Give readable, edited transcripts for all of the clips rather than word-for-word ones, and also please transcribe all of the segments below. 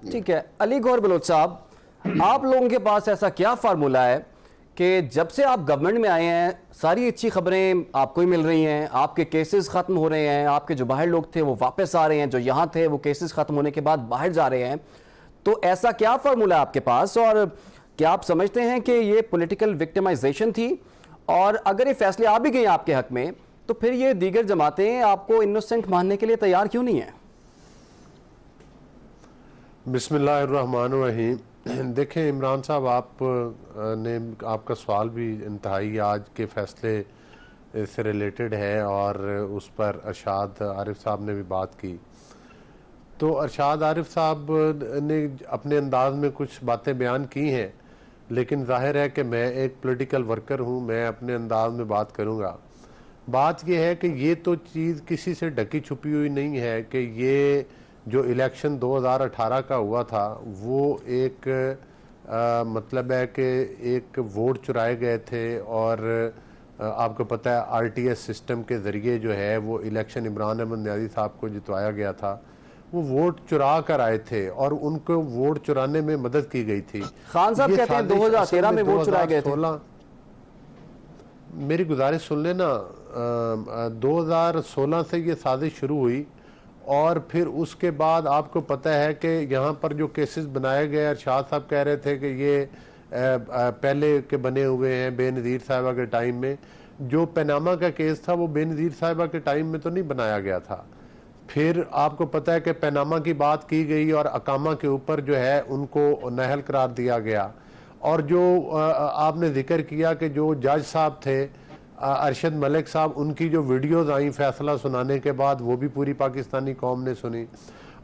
ठीक है, अली गौहर बलोच साहब, आप लोगों के पास ऐसा क्या फार्मूला है कि जब से आप गवर्नमेंट में आए हैं सारी अच्छी खबरें आपको ही मिल रही हैं, आपके केसेस ख़त्म हो रहे हैं, आपके जो बाहर लोग थे वो वापस आ रहे हैं, जो यहाँ थे वो केसेस ख़त्म होने के बाद बाहर जा रहे हैं, तो ऐसा क्या फार्मूला है आपके पास? और क्या आप समझते हैं कि ये पॉलिटिकल विक्टिमाइजेशन थी? और अगर ये फैसले आ भी गए आपके हक में, तो फिर ये दीगर जमातें आपको इनोसेंट मानने के लिए तैयार क्यों नहीं है? बिस्मिल्लाहिर्रहमानिर्रहीम। देखें इमरान साहब, आपका सवाल भी इंतहाई आज के फैसले से रिलेटेड है और उस पर अरशाद आरिफ साहब ने भी बात की। तो अरशाद आरिफ साहब ने अपने अंदाज में कुछ बातें बयान की हैं, लेकिन जाहिर है कि मैं एक पॉलिटिकल वर्कर हूँ, मैं अपने अंदाज में बात करूँगा। बात यह है कि ये तो चीज़ किसी से ढकी छुपी हुई नहीं है कि ये जो इलेक्शन 2018 का हुआ था वो एक मतलब है कि एक वोट चुराए गए थे और आपको पता है आरटीएस सिस्टम के ज़रिए जो है वो इलेक्शन इमरान अहमद न्याजी साहब को जितवाया गया था। वो वोट चुरा कर आए थे और उनको वोट चुराने में मदद की गई थी। खान साहब कहते हैं 2013 में वोट चुराए गए थे। मेरी गुजारिश सुन लेना, 2016 से ये साजिश शुरू हुई और फिर उसके बाद आपको पता है कि यहाँ पर जो केसेस बनाए गए, अरशाद साहब कह रहे थे कि ये पहले के बने हुए हैं बेनज़ीर साहिबा के टाइम में। जो पनामा का केस था वो बेनज़ीर साहिबा के टाइम में तो नहीं बनाया गया था। फिर आपको पता है कि पनामा की बात की गई और अकामा के ऊपर जो है उनको नाअहल करार दिया गया। और जो आपने जिक्र किया कि जो जज साहब थे अरशद मलिक साहब, उनकी जो वीडियोज़ आई फैसला सुनाने के बाद वो भी पूरी पाकिस्तानी कौम ने सुनी।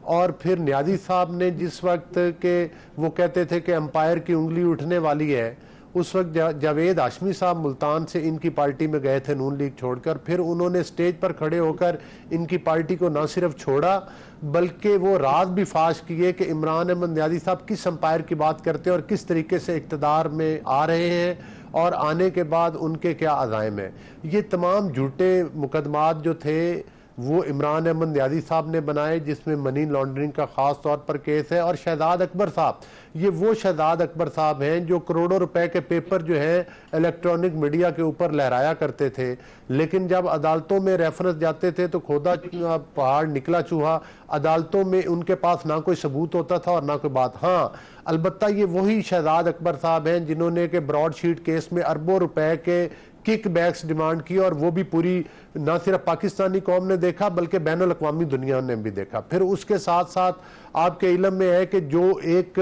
और फिर न्याजी साहब ने जिस वक्त के वो कहते थे कि अंपायर की उंगली उठने वाली है, उस वक्त जावेद हाशमी साहब मुल्तान से इनकी पार्टी में गए थे नून लीग छोड़कर। फिर उन्होंने स्टेज पर खड़े होकर इनकी पार्टी को ना सिर्फ छोड़ा बल्कि वो राज भी फाश किए कि इमरान अहमद न्याजी साहब किस अंपायर की बात करते हैं और किस तरीके से इक़्तिदार में आ रहे हैं और आने के बाद उनके क्या अज़ाइम है। ये तमाम झूठे मुकदमात जो थे वो इमरान अहमद न्याजी साहब ने बनाए, जिसमें मनी लॉन्ड्रिंग का ख़ास तौर पर केस है। और शहजाद अकबर साहब, ये वो शहजाद अकबर साहब हैं जो करोड़ों रुपए के पेपर जो हैं इलेक्ट्रॉनिक मीडिया के ऊपर लहराया करते थे, लेकिन जब अदालतों में रेफरेंस जाते थे तो खोदा पहाड़ निकला चूहा। अदालतों में उनके पास ना कोई सबूत होता था और ना कोई बात। हाँ, अलबत्ता ये वही शहजाद अकबर साहब हैं जिन्होंने के ब्रॉडशीट केस में अरबों रुपए के किक बैक्स डिमांड की और वो भी पूरी ना सिर्फ पाकिस्तानी कौम ने देखा बल्कि बैनुल अक़वामी दुनिया ने भी देखा। फिर उसके साथ साथ आपके इल्म में है कि जो एक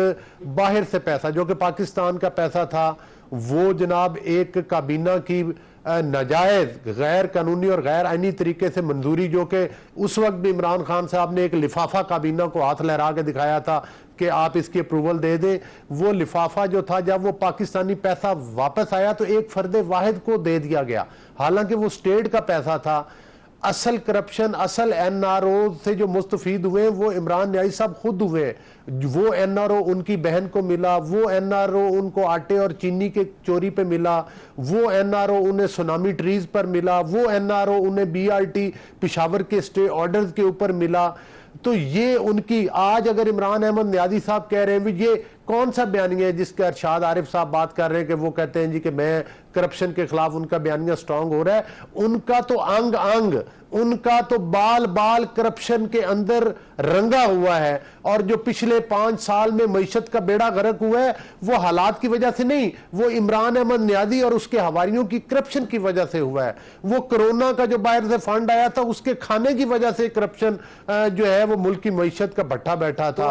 बाहर से पैसा जो कि पाकिस्तान का पैसा था वो जनाब एक काबीना की नाजायज गैर कानूनी और गैर आईनी तरीके से मंजूरी, जो कि उस वक्त भी इमरान खान साहब ने एक लिफाफा काबीना को हाथ लहरा के दिखाया था कि आप इसकी अप्रूवल दे दें। वो लिफाफा जो था जब वो पाकिस्तानी पैसा वापस आया तो एक फर्द वाहिद को दे दिया गया, हालांकि वो स्टेट का पैसा था। असल करप्शन, असल एनआरओ से जो मुस्तफीद हुए वो इमरान न्याजी साहब खुद हुए। वो एनआरओ उनकी बहन को मिला, वो एनआरओ उनको आटे और चीनी के चोरी पे मिला, वो एनआरओ उन्हें सुनामी ट्रीज पर मिला, वो एनआरओ उन्हें बीआरटी पिशावर के स्टे ऑर्डर्स के ऊपर मिला। तो ये उनकी आज अगर इमरान अहमद न्याजी साहब कह रहे हैं, ये कौन सा बयानिया है जिसके अरशाद आरिफ साहब बात कर रहे हैं कि वो कहते हैं जी कि मैं करप्शन के खिलाफ उनका बयानिया स्ट्रांग हो रहा है। उनका तो अंग अंग, उनका तो बाल बाल करप्शन के अंदर रंगा हुआ है। और जो पिछले 5 साल में मईशत का बेड़ा गर्क हुआ है वो हालात की वजह से नहीं, वो इमरान अहमद न्याजी और उसके हवारियों की करप्शन की वजह से हुआ है। वो कोरोना का जो बाहर से फंड आया था उसके खाने की वजह से करप्शन जो है वो मुल्क की मईशत का भट्ठा बैठा था।